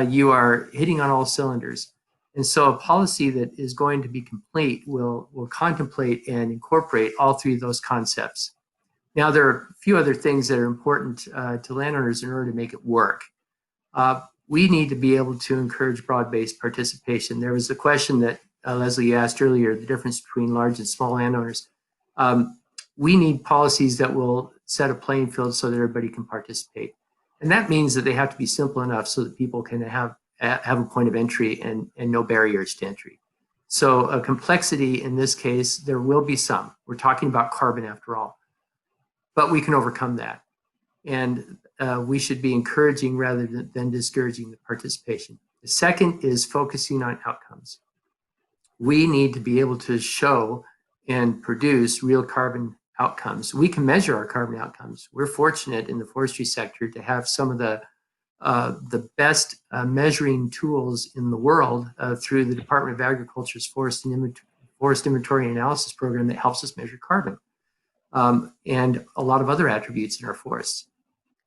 F: you are hitting on all cylinders. And so a policy that is going to be complete will contemplate and incorporate all 3 of those concepts. Now, there are a few other things that are important to landowners in order to make it work. We need to be able to encourage broad-based participation. There was a question that Leslie asked earlier, the difference between large and small landowners. We need policies that will set a playing field so that everybody can participate. And that means that they have to be simple enough so that people can have a point of entry and no barriers to entry. So a complexity in this case, there will be some. We're talking about carbon after all, but we can overcome that. And we should be encouraging rather than discouraging the participation. The second is focusing on outcomes. We need to be able to show and produce real carbon outcomes. We can measure our carbon outcomes. We're fortunate in the forestry sector to have some of the the best measuring tools in the world through the Department of Agriculture's Forest Inventory and Analysis Program that helps us measure carbon and a lot of other attributes in our forests.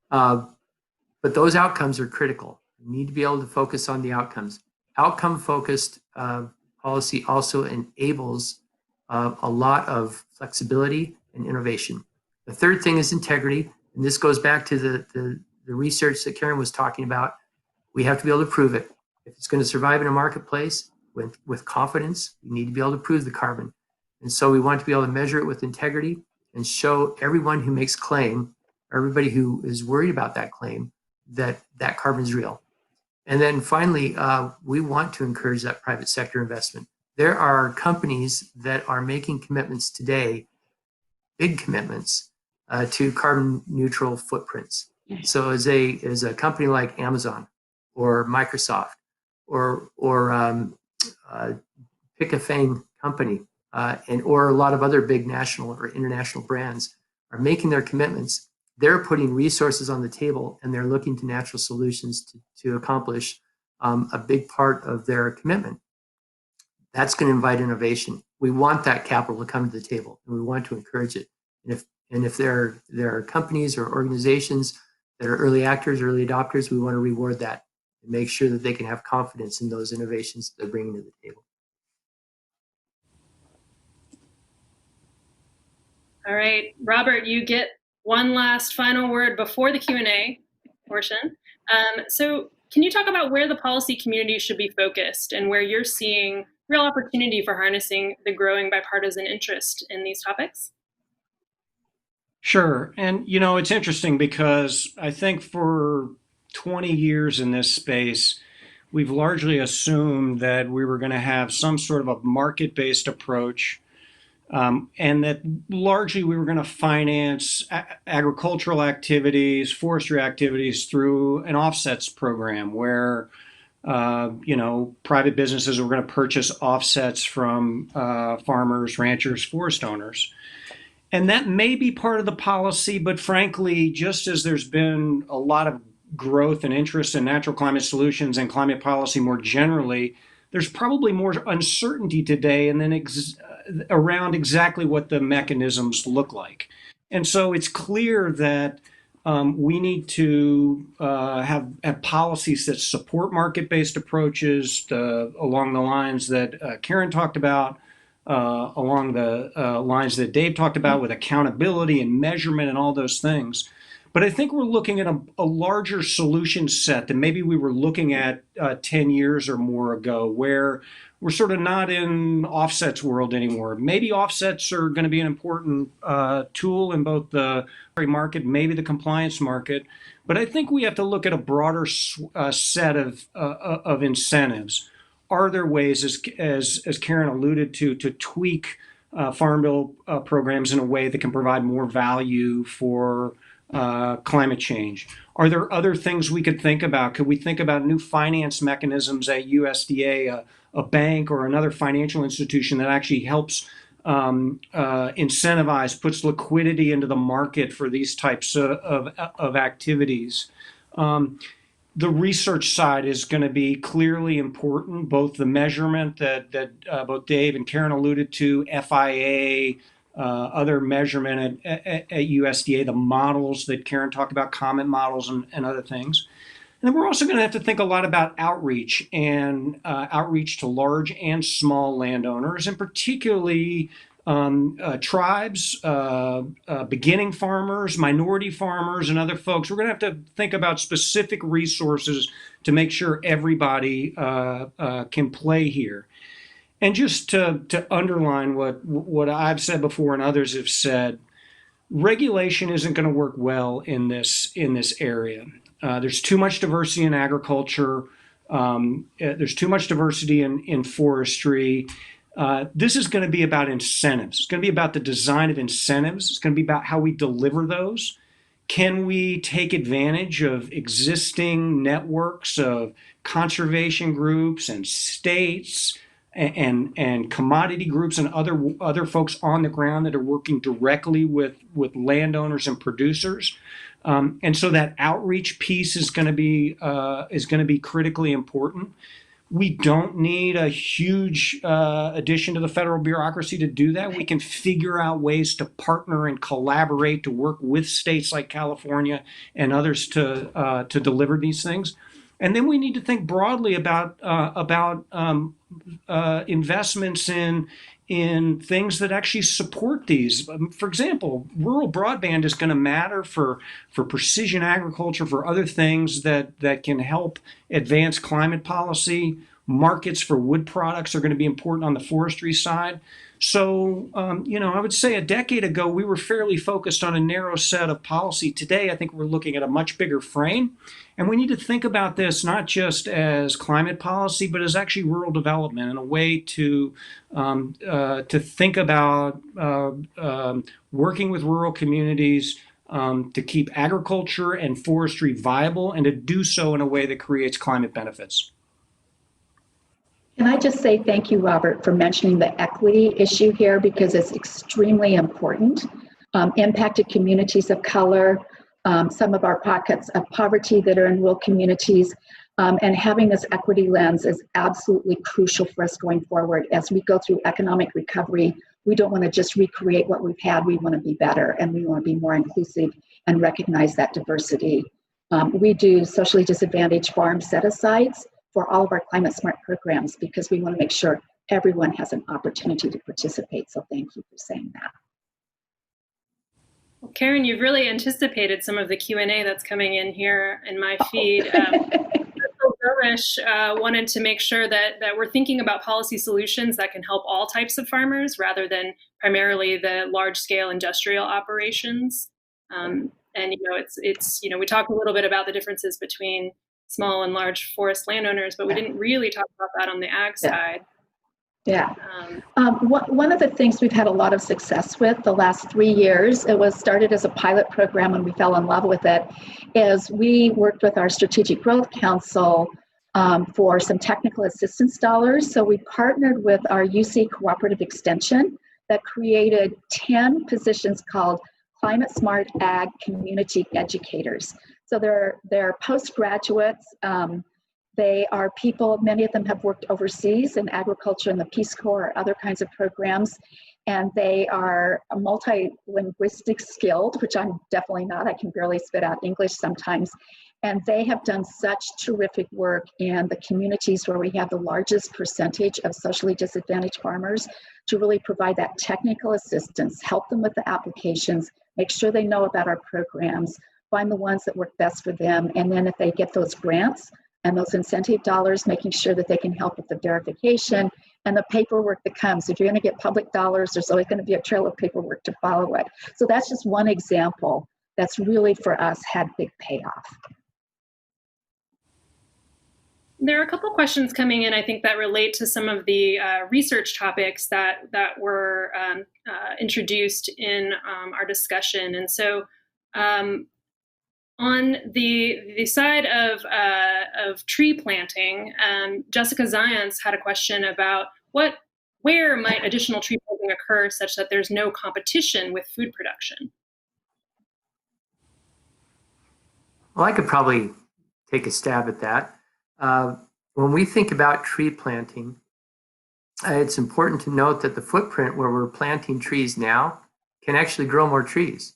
F: But those outcomes are critical. We need to be able to focus on the outcomes. Outcome-focused policy also enables a lot of flexibility and innovation. The third thing is integrity, and this goes back to the research that Karen was talking about. We have to be able to prove it. If it's going to survive in a marketplace with confidence, we need to be able to prove the carbon. And so we want to be able to measure it with integrity and show everyone who makes claim, everybody who is worried about that claim, that that carbon is real. And then finally, we want to encourage that private sector investment. There are companies that are making commitments today, big commitments, to carbon neutral footprints. So as a company like Amazon or Microsoft or pick a FANG company or a lot of other big national or international brands are making their commitments, they're putting resources on the table and they're looking to natural solutions to accomplish a big part of their commitment. That's going to invite innovation. We want that capital to come to the table and we want to encourage it. And if there are companies or organizations that are early actors, early adopters, we want to reward that and make sure that they can have confidence in those innovations they're bringing to the table.
C: All right, Robert, you get one last final word before the Q&A portion. So can you talk about where the policy community should be focused and where you're seeing real opportunity for harnessing the growing bipartisan interest in these topics?
D: Sure. And, you know, it's interesting because I think for 20 years in this space, we've largely assumed that we were going to have some sort of a market-based approach, and that largely we were going to finance agricultural activities, forestry activities through an offsets program where, private businesses were going to purchase offsets from farmers, ranchers, forest owners. And that may be part of the policy, but frankly, just as there's been a lot of growth and interest in natural climate solutions and climate policy more generally, there's probably more uncertainty today and then around exactly what the mechanisms look like. And so it's clear that we need to have policies that support market-based approaches along the lines that Karen talked about, along the lines that Dave talked about with accountability and measurement and all those things. But I think we're looking at a larger solution set than maybe we were looking at 10 years or more ago, where we're sort of not in offsets world anymore. Maybe offsets are going to be an important tool in both the market, maybe the compliance market. But I think we have to look at a broader set of incentives. Are there ways, as Karen alluded to tweak Farm Bill programs in a way that can provide more value for climate change? Are there other things we could think about? Could we think about new finance mechanisms at USDA, a bank or another financial institution that actually helps incentivize, puts liquidity into the market for these types of activities? The research side is going to be clearly important, both the measurement that both Dave and Karen alluded to, FIA, other measurement at USDA, the models that Karen talked about, comment models and other things. And then we're also going to have to think a lot about outreach and outreach to large and small landowners, and particularly tribes, beginning farmers, minority farmers, and other folks. We're going to have to think about specific resources to make sure everybody can play here. And just to underline what I've said before and others have said, regulation isn't going to work well in this area. There's too much diversity in agriculture. There's too much diversity in forestry. This is going to be about incentives. It's going to be about the design of incentives. It's going to be about how we deliver those. Can we take advantage of existing networks of conservation groups and states and commodity groups and other folks on the ground that are working directly with landowners and producers? And so that outreach piece is going to be critically important. We don't need a huge addition to the federal bureaucracy to do that. We can figure out ways to partner and collaborate to work with states like California and others to deliver these things. And then we need to think broadly about investments in things that actually support these. For example, rural broadband is going to matter for precision agriculture, for other things that can help advance climate policy. Markets for wood products are going to be important on the forestry side. So, I would say a decade ago, we were fairly focused on a narrow set of policy. Today, I think we're looking at a much bigger frame. And we need to think about this not just as climate policy, but as actually rural development and a way to think about working with rural communities to keep agriculture and forestry viable and to do so in a way that creates climate benefits.
E: Can I just say thank you, Robert, for mentioning the equity issue here, because it's extremely important. Impacted communities of color, some of our pockets of poverty that are in rural communities, and having this equity lens is absolutely crucial for us going forward. As we go through economic recovery, we don't want to just recreate what we've had. We want to be better, and we want to be more inclusive and recognize that diversity. We do socially disadvantaged farm set-asides for all of our climate smart programs because we want to make sure everyone has an opportunity to participate. So thank you for saying that.
C: Well, Karen, you've really anticipated some of the Q&A that's coming in here in my feed. Garish wanted to make sure that we're thinking about policy solutions that can help all types of farmers rather than primarily the large-scale industrial operations. And it's we talked a little bit about the differences between small and large forest landowners, but we didn't really talk about that on the ag side.
E: Yeah. One of the things we've had a lot of success with the last 3 years, it was started as a pilot program and we fell in love with it, is we worked with our Strategic Growth Council for some technical assistance dollars. So we partnered with our UC Cooperative Extension that created 10 positions called Climate Smart Ag Community Educators. So they're postgraduates. They are people, many of them have worked overseas in agriculture and the Peace Corps or other kinds of programs, and they are multi-linguistic skilled, which I'm definitely not. I can barely spit out English sometimes. And they have done such terrific work in the communities where we have the largest percentage of socially disadvantaged farmers to really provide that technical assistance, help them with the applications, make sure they know about our programs, find the ones that work best for them, and then if they get those grants, and those incentive dollars, making sure that they can help with the verification and the paperwork that comes. If you're going to get public dollars, there's always going to be a trail of paperwork to follow it. So that's just one example that's really for us had big payoff.
C: There are a couple questions coming in, I think, that relate to some of the research topics that were introduced in our discussion. And so on the side of tree planting, Jessica Zions had a question about where might additional tree planting occur such that there's no competition with food production?
F: Well, I could probably take a stab at that. When we think about tree planting, it's important to note that the footprint where we're planting trees now can actually grow more trees.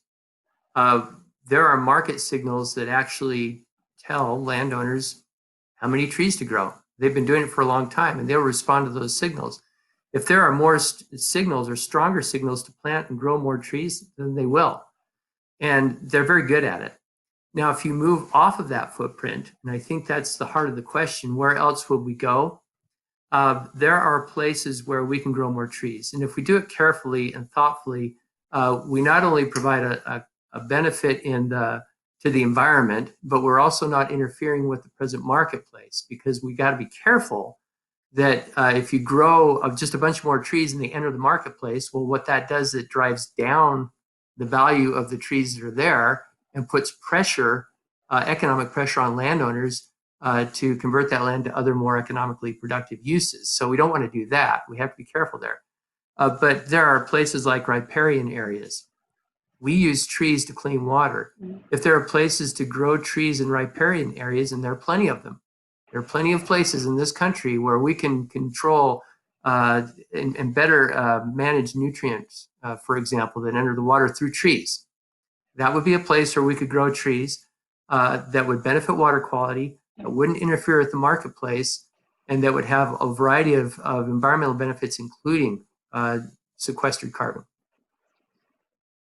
F: There are market signals that actually tell landowners how many trees to grow. They've been doing it for a long time, and they'll respond to those signals. If there are more signals or stronger signals to plant and grow more trees, then they will. And they're very good at it. Now, if you move off of that footprint, and I think that's the heart of the question, where else would we go? There are places where we can grow more trees. And if we do it carefully and thoughtfully, we not only provide a benefit to the environment, but we're also not interfering with the present marketplace, because we got to be careful that if you grow just a bunch more trees and they enter the marketplace, well, what that does, it drives down the value of the trees that are there and puts pressure, economic pressure on landowners to convert that land to other more economically productive uses. So we don't want to do that. We have to be careful there. But there are places like riparian areas We use trees to clean water. If there are places to grow trees in riparian areas, and there are plenty of them, there are plenty of places in this country where we can control and better manage nutrients, for example, that enter the water through trees. That would be a place where we could grow trees that would benefit water quality, that wouldn't interfere with the marketplace, and that would have a variety of environmental benefits, including sequestered carbon.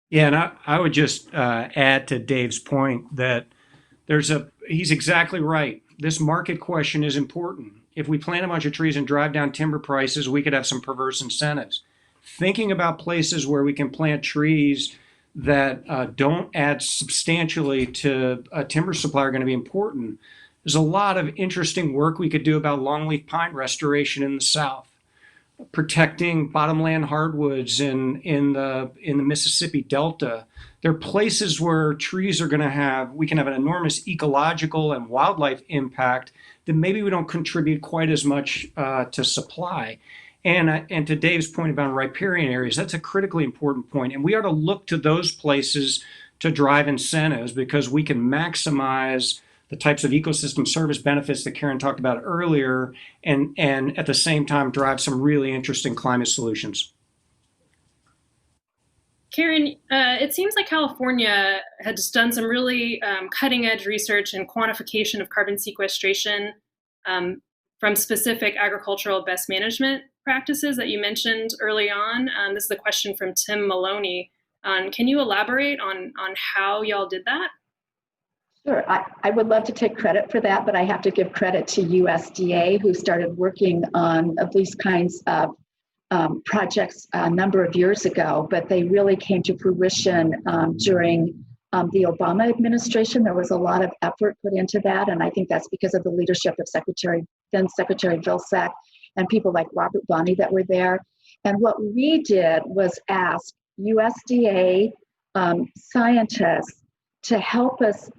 D: Yeah, and I would just add to Dave's point that he's exactly right. This market question is important. If we plant a bunch of trees and drive down timber prices, we could have some perverse incentives. Thinking about places where we can plant trees that don't add substantially to a timber supply are going to be important. There's a lot of interesting work we could do about longleaf pine restoration in the South, protecting bottomland hardwoods in the Mississippi Delta. There are places where trees are going to we can have an enormous ecological and wildlife impact that maybe we don't contribute quite as much to supply. And to Dave's point about riparian areas, that's a critically important point. And we ought to look to those places to drive incentives, because we can maximize the types of ecosystem service benefits that Karen talked about earlier, and at the same time drive some really interesting climate solutions.
C: Karen, it seems like California has done some really cutting edge research and quantification of carbon sequestration from specific agricultural best management practices that you mentioned early on. This is a question from Tim Maloney. Can you elaborate on how y'all did that?
E: Sure, I would love to take credit for that, but I have to give credit to USDA, who started working on these kinds of projects a number of years ago, but they really came to fruition during the Obama administration. There was a lot of effort put into that, and I think that's because of the leadership of then Secretary Vilsack and people like Robert Bonney that were there. And what we did was ask USDA scientists to help us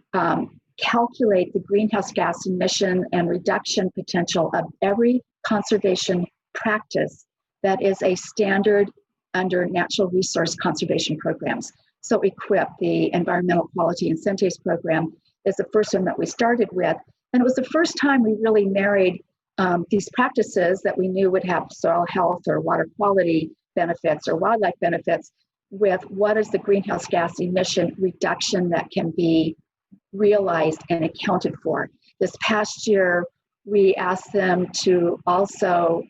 E: calculate the greenhouse gas emission and reduction potential of every conservation practice that is a standard under natural resource conservation programs. So EQIP, the Environmental Quality Incentives Program, is the first one that we started with. And it was the first time we really married these practices that we knew would have soil health or water quality benefits or wildlife benefits with what is the greenhouse gas emission reduction that can be realized and accounted for. This past year, we asked them to also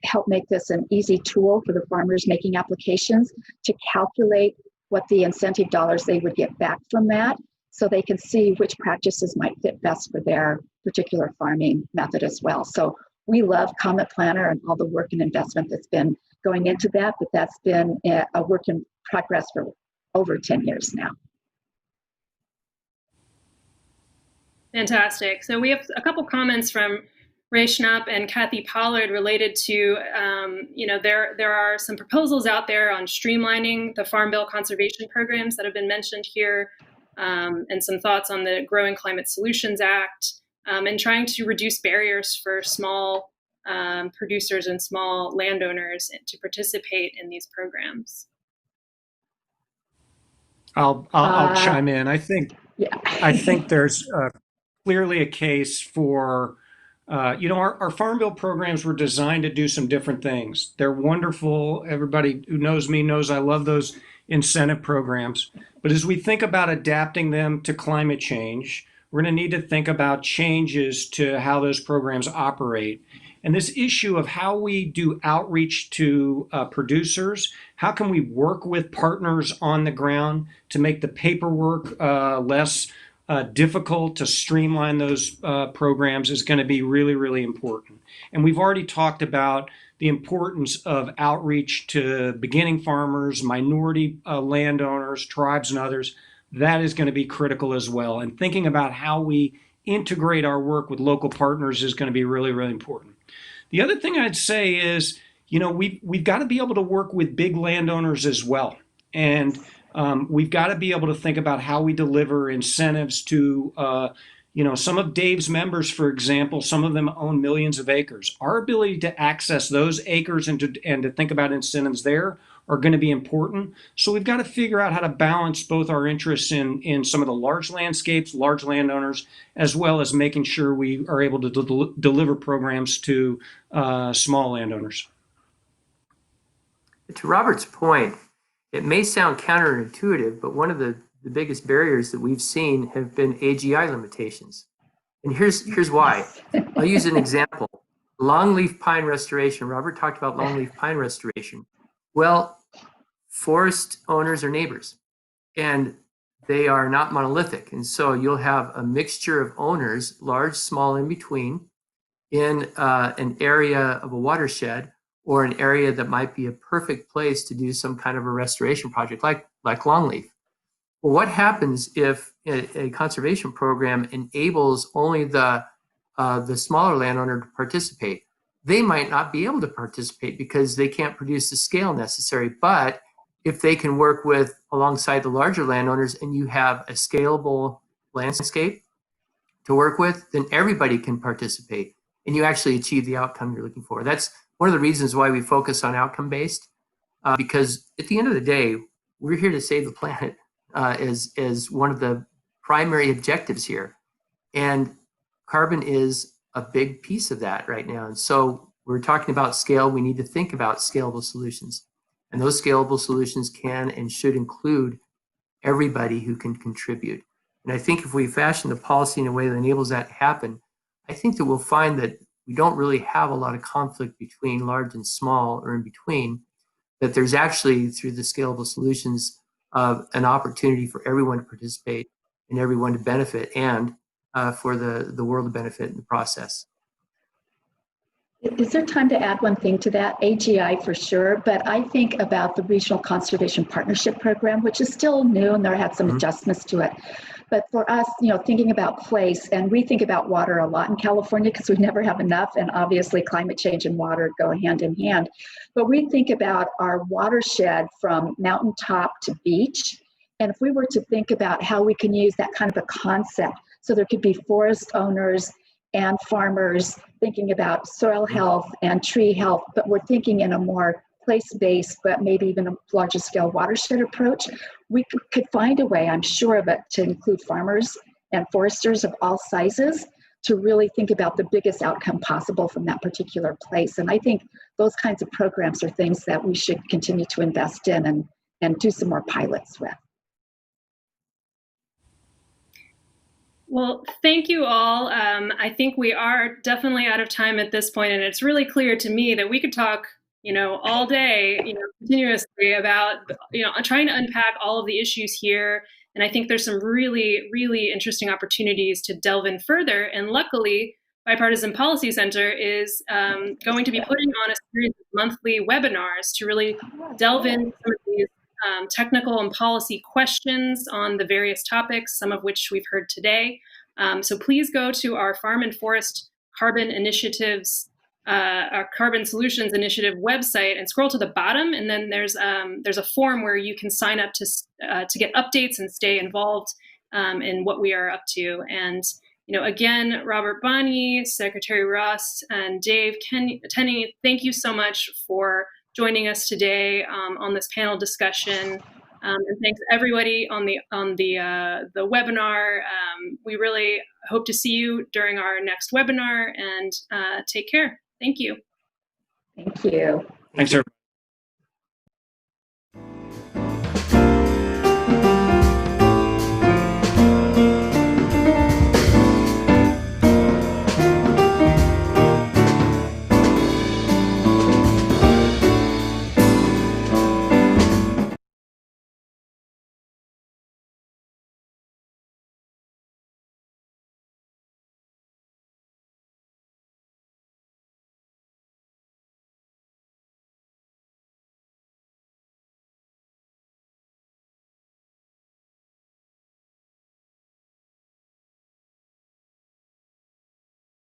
E: help make this an easy tool for the farmers making applications to calculate what the incentive dollars they would get back from that, so they can see which practices might fit best for their particular farming method as well. So we love Comet Planner and all the work and investment that's been going into that, but that's been a work in progress for over 10 years now.
C: Fantastic. So we have a couple comments from Ray Schnapp and Kathy Pollard related to, there are some proposals out there on streamlining the Farm Bill conservation programs that have been mentioned here, and some thoughts on the Growing Climate Solutions Act, and trying to reduce barriers for small producers and small landowners to participate in these programs.
D: I'll chime in. I think there's clearly a case for, our Farm Bill programs were designed to do some different things. They're wonderful. Everybody who knows me knows I love those incentive programs. But as we think about adapting them to climate change, we're going to need to think about changes to how those programs operate. And this issue of how we do outreach to producers, how can we work with partners on the ground to make the paperwork less difficult, to streamline those programs, is going to be really, really important. And we've already talked about the importance of outreach to beginning farmers, minority landowners, tribes, and others. That is going to be critical as well. And thinking about how we integrate our work with local partners is going to be really, really important. The other thing I'd say is, we've got to be able to work with big landowners as well. And we've got to be able to think about how we deliver incentives to Some of Dave's members, for example, some of them own millions of acres. Our ability to access those acres and to think about incentives there are going to be important. So we've got to figure out how to balance both our interests in some of the large landscapes, large landowners, as well as making sure we are able to deliver programs to small landowners.
F: To Robert's point, it may sound counterintuitive, but one of the biggest barriers that we've seen have been AGI limitations. And here's why. I'll use an example. Longleaf pine restoration. Robert talked about longleaf pine restoration. Well, forest owners are neighbors, and they are not monolithic. And so you'll have a mixture of owners, large, small, in between, in an area of a watershed or an area that might be a perfect place to do some kind of a restoration project like longleaf. Well, what happens if a conservation program enables only the smaller landowner to participate? They might not be able to participate because they can't produce the scale necessary. But if they can work alongside the larger landowners and you have a scalable landscape to work with, then everybody can participate and you actually achieve the outcome you're looking for. That's one of the reasons why we focus on outcome-based, because at the end of the day, we're here to save the planet as one of the primary objectives here. And carbon is a big piece of that right now. And so we're talking about scale. We need to think about scalable solutions. And those scalable solutions can and should include everybody who can contribute. And I think if we fashion the policy in a way that enables that to happen, I think that we'll find that we don't really have a lot of conflict between large and small or in between, that there's actually, through the scalable solutions, an opportunity for everyone to participate and everyone to benefit, and for the world to benefit in the process.
E: Is there time to add one thing to that? AGI for sure, but I think about the Regional Conservation Partnership Program, which is still new and there had some adjustments to it. But for us, thinking about place, and we think about water a lot in California because we never have enough, and obviously climate change and water go hand in hand. But we think about our watershed from mountaintop to beach. And if we were to think about how we can use that kind of a concept, so there could be forest owners and farmers thinking about soil health and tree health, but we're thinking in a more place-based, but maybe even a larger scale watershed approach, we could find a way, I'm sure of it, to include farmers and foresters of all sizes to really think about the biggest outcome possible from that particular place. And I think those kinds of programs are things that we should continue to invest in and do some more pilots with.
C: Well, thank you all. I think we are definitely out of time at this point, and it's really clear to me that we could talk, all day, continuously about, trying to unpack all of the issues here. And I think there's some really, really interesting opportunities to delve in further. And luckily, Bipartisan Policy Center is going to be putting on a series of monthly webinars to really delve into some of these technical and policy questions on the various topics, some of which we've heard today. So please go to our Farm and Forest Carbon Initiatives, our Carbon Solutions Initiative website and scroll to the bottom, and then there's a form where you can sign up to get updates and stay involved in what we are up to. And again, Robert Bonney, Secretary Ross, and Dave Tenney, thank you so much for joining us today on this panel discussion, and thanks everybody on the webinar. We really hope to see you during our next webinar, and take care. Thank you.
E: Thank you.
D: Thanks, everybody.